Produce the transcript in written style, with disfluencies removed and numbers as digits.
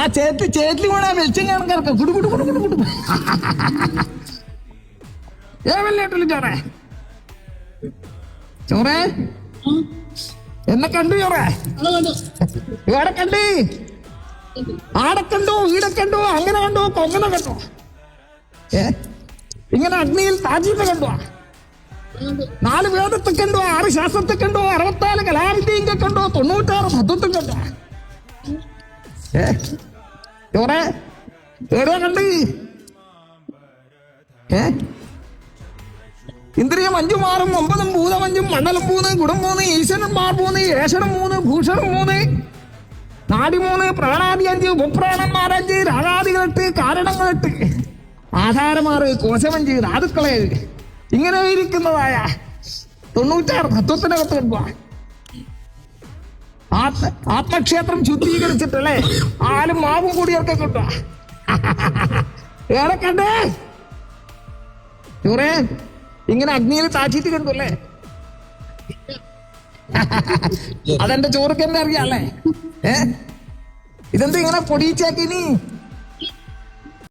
ആ ചേത്തില് വേണേ വെളിച്ചം കണക്കാർക്ക കുടു കുടു കുടു കുടു കുടു ഏവല്ലേട്ടല്ലോ ചോറേ ചോറേ എന്നെ കണ്ടു ചോറേ ഇവിടെ കണ്ട് ആടെ കണ്ടോ ഈടെ കണ്ടോ അങ്ങനെ കണ്ടോ കൊങ്ങനെ കണ്ടോ ഇങ്ങനെ അഗ്നിയിൽ താജീനെ കണ്ടോ 4 വേദത്തെ കണ്ടോ 6 ശാസ്ത്രത്തെ കണ്ടോ 64 കലാവിദ്യയെ കണ്ടോ 96 തത്വത്തെ കണ്ടോ ചോറേ ഏടോ കണ്ട് ഇന്ദ്രിയം 5 മാറും 9 ഭൂതം 5 മണ്ഡലം 3 ഗുണം 3 ഈശ്വരന്മാർ 3 ഏഷണം 3 ഭൂഷണം 3 നാടി 3 പ്രാണാദി 5 ഉപപ്രാണന്മാർ 5 രാഗാദികൾ 8 കാരണങ്ങൾ 8 ആധാരമാറ് കോശം 5 ധാതുക്കളെ ഇങ്ങനെ ഇരിക്കുന്നതായ 96 തത്വത്തിനകത്ത് കണ്ടുവാ ആത്മക്ഷേത്രം ശുദ്ധീകരിച്ചിട്ടല്ലേ ആലും മാവും കൂടിയൊക്കെ കിട്ടുക ഏറെ കണ്ടേ ചോറേ ഇങ്ങനെ അഗ്നിയിൽ താച്ചിട്ട് കണ്ടല്ലേ അതെന്റെ ചോറുക്ക് എന്നെ അറിയാല്ലേ ഇതെന്ത് ഇങ്ങനെ പൊടിയിച്ചാക്കിനി